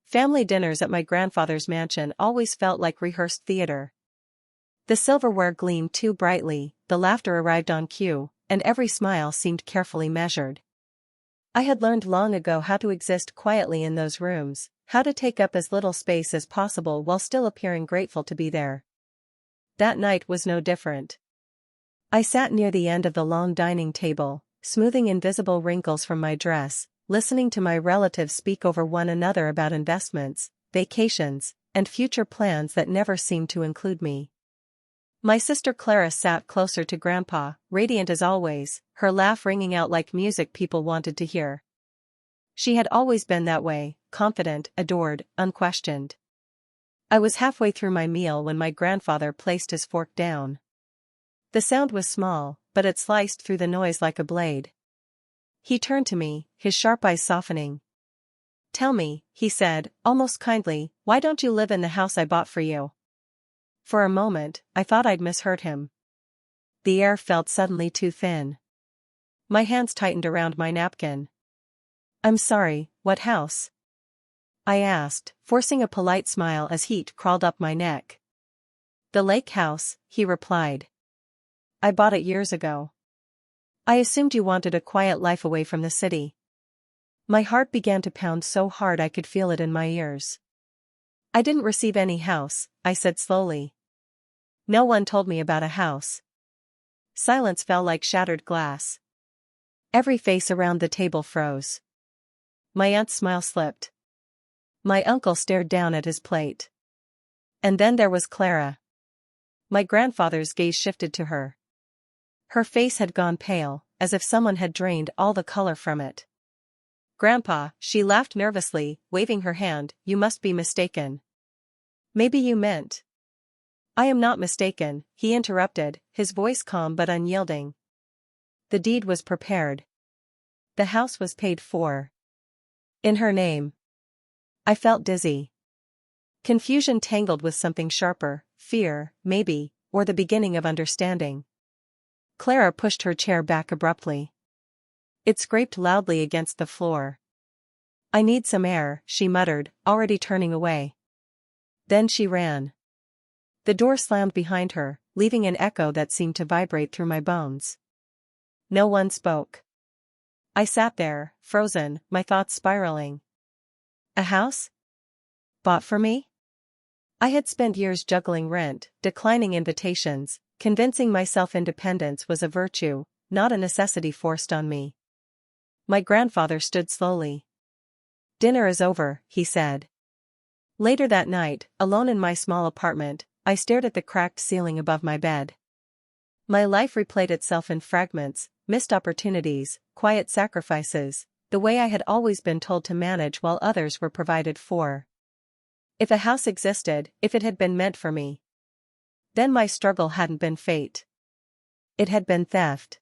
Family dinners at my grandfather's mansion always felt like rehearsed theater. The silverware gleamed too brightly, the laughter arrived on cue, and every smile seemed carefully measured. I had learned long ago how to exist quietly in those rooms, how to take up as little space as possible while still appearing grateful to be there. That night was no different. I sat near the end of the long dining table, smoothing invisible wrinkles from my dress, listening to my relatives speak over one another about investments, vacations, and future plans that never seemed to include me. My sister Clara sat closer to Grandpa, radiant as always, her laugh ringing out like music people wanted to hear. She had always been that way, confident, adored, unquestioned. I was halfway through my meal when my grandfather placed his fork down. The sound was small, but it sliced through the noise like a blade. He turned to me, his sharp eyes softening. "Tell me," he said, almost kindly, "why don't you live in the house I bought for you?" For a moment, I thought I'd misheard him. The air felt suddenly too thin. My hands tightened around my napkin. "I'm sorry, what house?" I asked, forcing a polite smile as heat crawled up my neck. "The lake house," he replied. "I bought it years ago. I assumed you wanted a quiet life away from the city." My heart began to pound so hard I could feel it in my ears. "I didn't receive any house," I said slowly. "No one told me about a house." Silence fell like shattered glass. Every face around the table froze. My aunt's smile slipped. My uncle stared down at his plate. And then there was Clara. My grandfather's gaze shifted to her. Her face had gone pale, as if someone had drained all the color from it. "Grandpa," she laughed nervously, waving her hand, "you must be mistaken." "Maybe you meant—" "I am not mistaken," he interrupted, his voice calm but unyielding. "The deed was prepared. The house was paid for. In her name." I felt dizzy. Confusion tangled with something sharper, fear, maybe, or the beginning of understanding. Clara pushed her chair back abruptly. It scraped loudly against the floor. "I need some air," she muttered, already turning away. Then she ran. The door slammed behind her, leaving an echo that seemed to vibrate through my bones. No one spoke. I sat there, frozen, my thoughts spiraling. A house? Bought for me? I had spent years juggling rent, declining invitations, convincing myself independence was a virtue, not a necessity forced on me. My grandfather stood slowly. "Dinner is over," he said. Later that night, alone in my small apartment, I stared at the cracked ceiling above my bed. My life replayed itself in fragments, missed opportunities, quiet sacrifices, the way I had always been told to manage while others were provided for. If a house existed, if it had been meant for me, then my struggle hadn't been fate. It had been theft.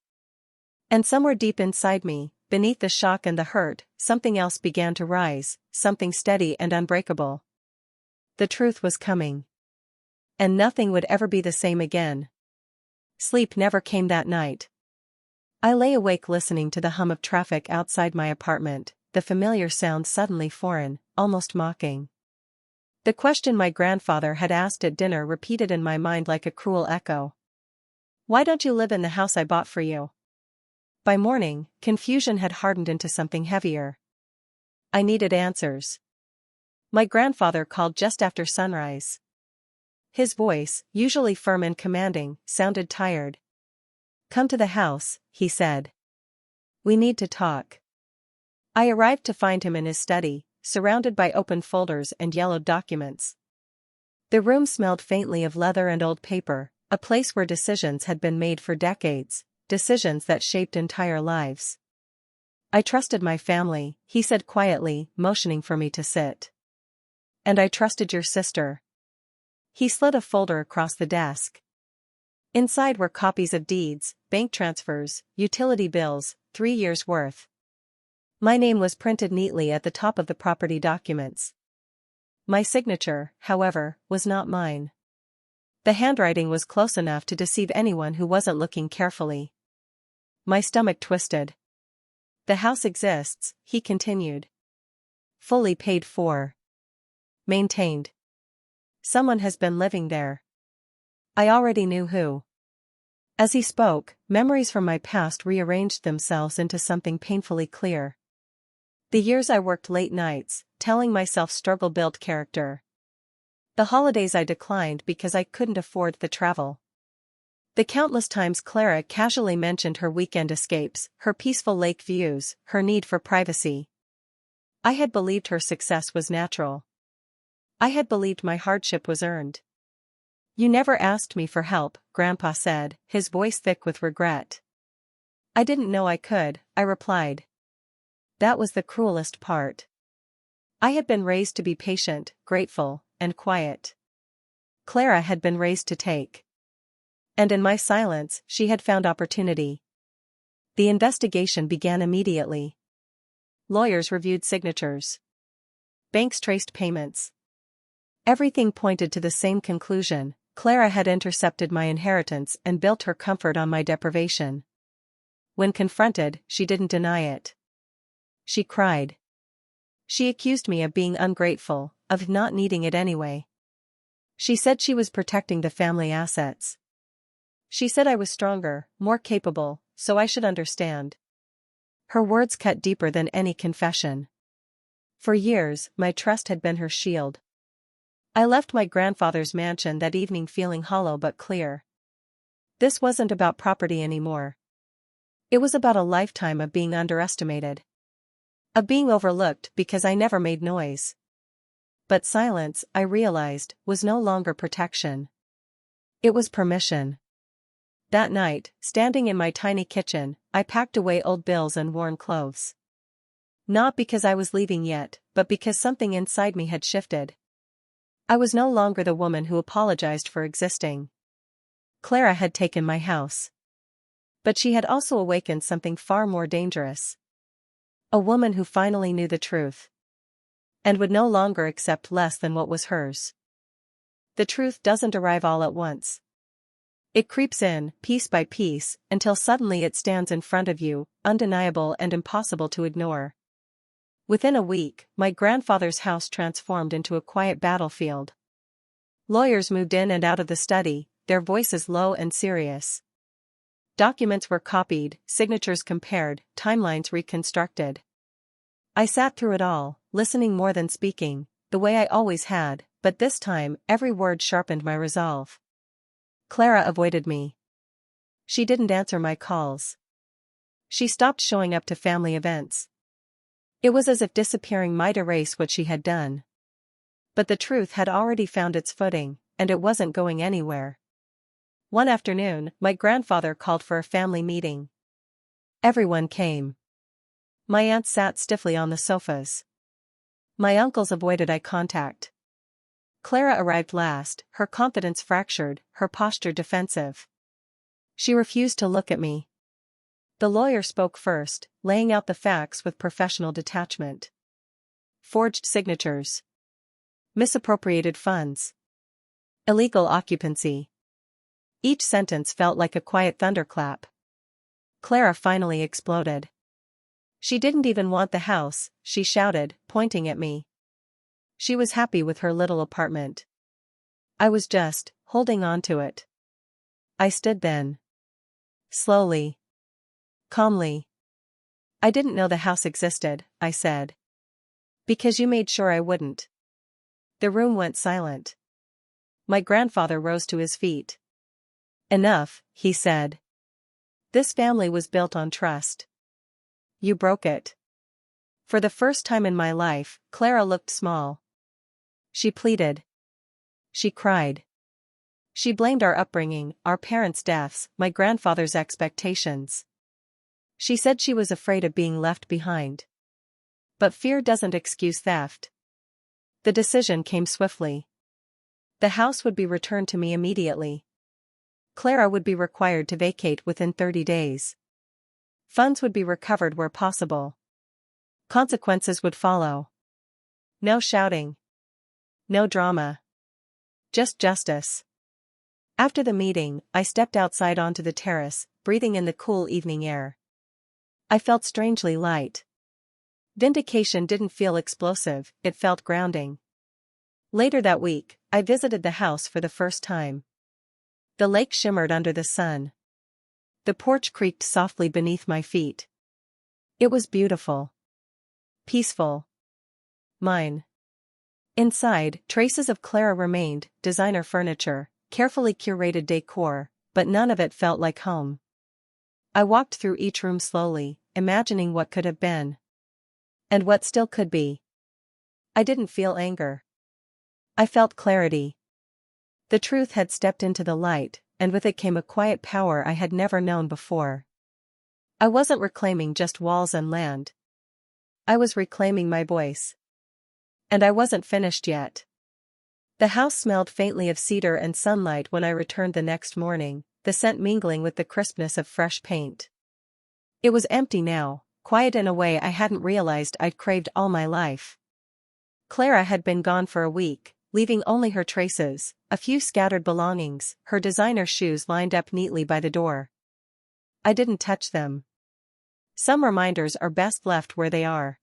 And somewhere deep inside me, beneath the shock and the hurt, something else began to rise, something steady and unbreakable. The truth was coming. And nothing would ever be the same again. Sleep never came that night. I lay awake listening to the hum of traffic outside my apartment, the familiar sound suddenly foreign, almost mocking. The question my grandfather had asked at dinner repeated in my mind like a cruel echo. "Why don't you live in the house I bought for you?" By morning, confusion had hardened into something heavier. I needed answers. My grandfather called just after sunrise. His voice, usually firm and commanding, sounded tired. "Come to the house," he said. "We need to talk." I arrived to find him in his study, surrounded by open folders and yellowed documents. The room smelled faintly of leather and old paper, a place where decisions had been made for decades, decisions that shaped entire lives. "I trusted my family," he said quietly, motioning for me to sit. "And I trusted your sister." He slid a folder across the desk. Inside were copies of deeds, bank transfers, utility bills, 3 years' worth. My name was printed neatly at the top of the property documents. My signature, however, was not mine. The handwriting was close enough to deceive anyone who wasn't looking carefully. My stomach twisted. "The house exists," he continued. "Fully paid for. maintained. Someone has been living there. I already knew who. As he spoke, memories from my past rearranged themselves into something painfully clear. The years I worked late nights, telling myself struggle built character. The holidays I declined because I couldn't afford the travel. The countless times Clara casually mentioned her weekend escapes, her peaceful lake views, her need for privacy. I had believed her success was natural. I had believed my hardship was earned. "You never asked me for help," Grandpa said, his voice thick with regret. "I didn't know I could," I replied. That was the cruelest part. I had been raised to be patient, grateful, and quiet. Clara had been raised to take. And in my silence, she had found opportunity. The investigation began immediately. Lawyers reviewed signatures. Banks traced payments. Everything pointed to the same conclusion: Clara had intercepted my inheritance and built her comfort on my deprivation. When confronted, she didn't deny it. She cried. She accused me of being ungrateful, of not needing it anyway. She said she was protecting the family assets. She said I was stronger, more capable, so I should understand. Her words cut deeper than any confession. For years, my trust had been her shield. I left my grandfather's mansion that evening feeling hollow but clear. This wasn't about property anymore. It was about a lifetime of being underestimated. Of being overlooked because I never made noise. But silence, I realized, was no longer protection. It was permission. That night, standing in my tiny kitchen, I packed away old bills and worn clothes. Not because I was leaving yet, but because something inside me had shifted. I was no longer the woman who apologized for existing. Clara had taken my house. But she had also awakened something far more dangerous. A woman who finally knew the truth. And would no longer accept less than what was hers. The truth doesn't arrive all at once. It creeps in, piece by piece, until suddenly it stands in front of you, undeniable and impossible to ignore. Within a week, my grandfather's house transformed into a quiet battlefield. Lawyers moved in and out of the study, their voices low and serious. Documents were copied, signatures compared, timelines reconstructed. I sat through it all, listening more than speaking, the way I always had, but this time, every word sharpened my resolve. Clara avoided me. She didn't answer my calls. She stopped showing up to family events. It was as if disappearing might erase what she had done. But the truth had already found its footing, and it wasn't going anywhere. One afternoon, my grandfather called for a family meeting. Everyone came. My aunts sat stiffly on the sofas. My uncles avoided eye contact. Clara arrived last, her confidence fractured, her posture defensive. She refused to look at me. The lawyer spoke first, laying out the facts with professional detachment. Forged signatures. Misappropriated funds. Illegal occupancy. Each sentence felt like a quiet thunderclap. Clara finally exploded. She didn't even want the house, she shouted, pointing at me. She was happy with her little apartment. I was just holding on to it. I stood then. Slowly. Calmly. "I didn't know the house existed," I said. "Because you made sure I wouldn't." The room went silent. My grandfather rose to his feet. "Enough," he said. "This family was built on trust. You broke it." For the first time in my life, Clara looked small. She pleaded. She cried. She blamed our upbringing, our parents' deaths, my grandfather's expectations. She said she was afraid of being left behind. But fear doesn't excuse theft. The decision came swiftly. The house would be returned to me immediately. Clara would be required to vacate within 30 days. Funds would be recovered where possible. Consequences would follow. No shouting. No drama. Just justice. After the meeting, I stepped outside onto the terrace, breathing in the cool evening air. I felt strangely light. Vindication didn't feel explosive, it felt grounding. Later that week, I visited the house for the first time. The lake shimmered under the sun. The porch creaked softly beneath my feet. It was beautiful. Peaceful. Mine. Inside, traces of Clara remained, designer furniture, carefully curated decor, but none of it felt like home. I walked through each room slowly, imagining what could have been. And what still could be. I didn't feel anger. I felt clarity. The truth had stepped into the light, and with it came a quiet power I had never known before. I wasn't reclaiming just walls and land. I was reclaiming my voice. And I wasn't finished yet. The house smelled faintly of cedar and sunlight when I returned the next morning, the scent mingling with the crispness of fresh paint. It was empty now, quiet in a way I hadn't realized I'd craved all my life. Clara had been gone for a week, leaving only her traces, a few scattered belongings, her designer shoes lined up neatly by the door. I didn't touch them. Some reminders are best left where they are.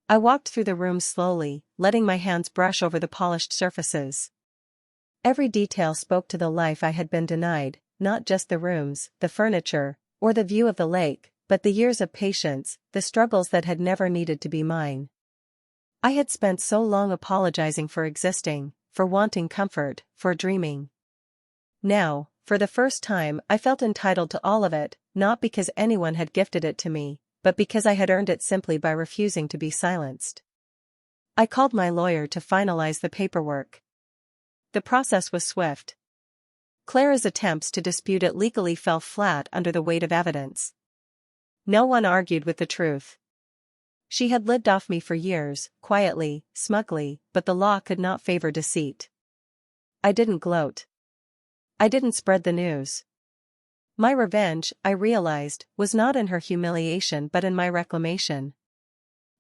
I walked through the rooms slowly, letting my hands brush over the polished surfaces. Every detail spoke to the life I had been denied, not just the rooms, the furniture, or the view of the lake, but the years of patience, the struggles that had never needed to be mine. I had spent so long apologizing for existing, for wanting comfort, for dreaming. Now, for the first time, I felt entitled to all of it, not because anyone had gifted it to me, but because I had earned it simply by refusing to be silenced. I called my lawyer to finalize the paperwork. The process was swift. Clara's attempts to dispute it legally fell flat under the weight of evidence. No one argued with the truth. She had lived off me for years, quietly, smugly, but the law could not favor deceit. I didn't gloat. I didn't spread the news. My revenge, I realized, was not in her humiliation but in my reclamation.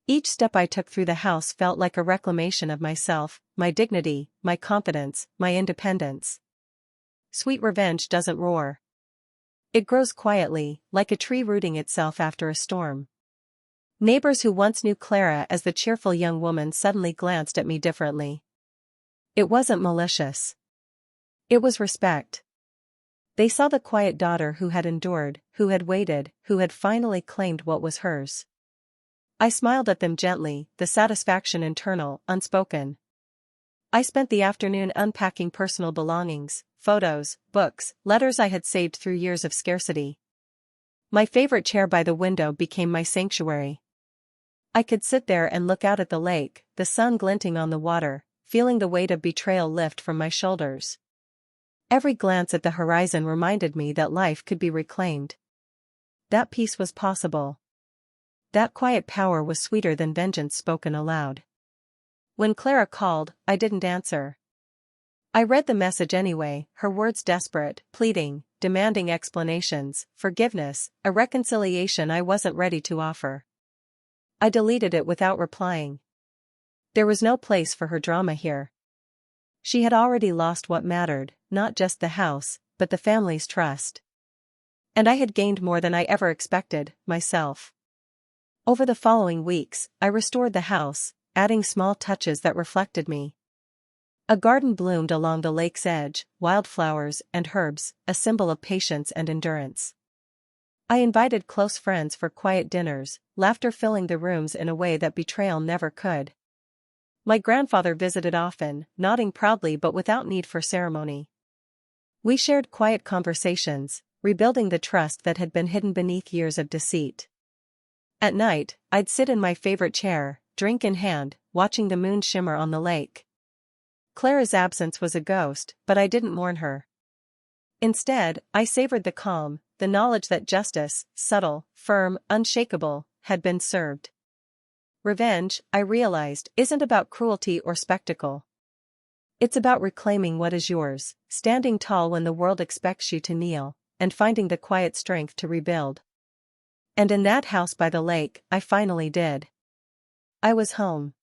Each step I took through the house felt like a reclamation of myself, my dignity, my confidence, my independence. Sweet revenge doesn't roar. It grows quietly, like a tree rooting itself after a storm. Neighbors who once knew Clara as the cheerful young woman suddenly glanced at me differently. It wasn't malicious. It was respect. They saw the quiet daughter who had endured, who had waited, who had finally claimed what was hers. I smiled at them gently, the satisfaction internal, unspoken. I spent the afternoon unpacking personal belongings, photos, books, letters I had saved through years of scarcity. My favorite chair by the window became my sanctuary. I could sit there and look out at the lake, the sun glinting on the water, feeling the weight of betrayal lift from my shoulders. Every glance at the horizon reminded me that life could be reclaimed. That peace was possible. That quiet power was sweeter than vengeance spoken aloud. When Clara called, I didn't answer. I read the message anyway, her words desperate, pleading, demanding explanations, forgiveness, a reconciliation I wasn't ready to offer. I deleted it without replying. There was no place for her drama here. She had already lost what mattered, not just the house, but the family's trust. And I had gained more than I ever expected, myself. Over the following weeks, I restored the house, adding small touches that reflected me. A garden bloomed along the lake's edge, wildflowers and herbs, a symbol of patience and endurance. I invited close friends for quiet dinners, laughter filling the rooms in a way that betrayal never could. My grandfather visited often, nodding proudly but without need for ceremony. We shared quiet conversations, rebuilding the trust that had been hidden beneath years of deceit. At night, I'd sit in my favorite chair, drink in hand, watching the moon shimmer on the lake. Clara's absence was a ghost, but I didn't mourn her. Instead, I savored the calm, the knowledge that justice, subtle, firm, unshakable, had been served. Revenge, I realized, isn't about cruelty or spectacle. It's about reclaiming what is yours, standing tall when the world expects you to kneel, and finding the quiet strength to rebuild. And in that house by the lake, I finally did. I was home.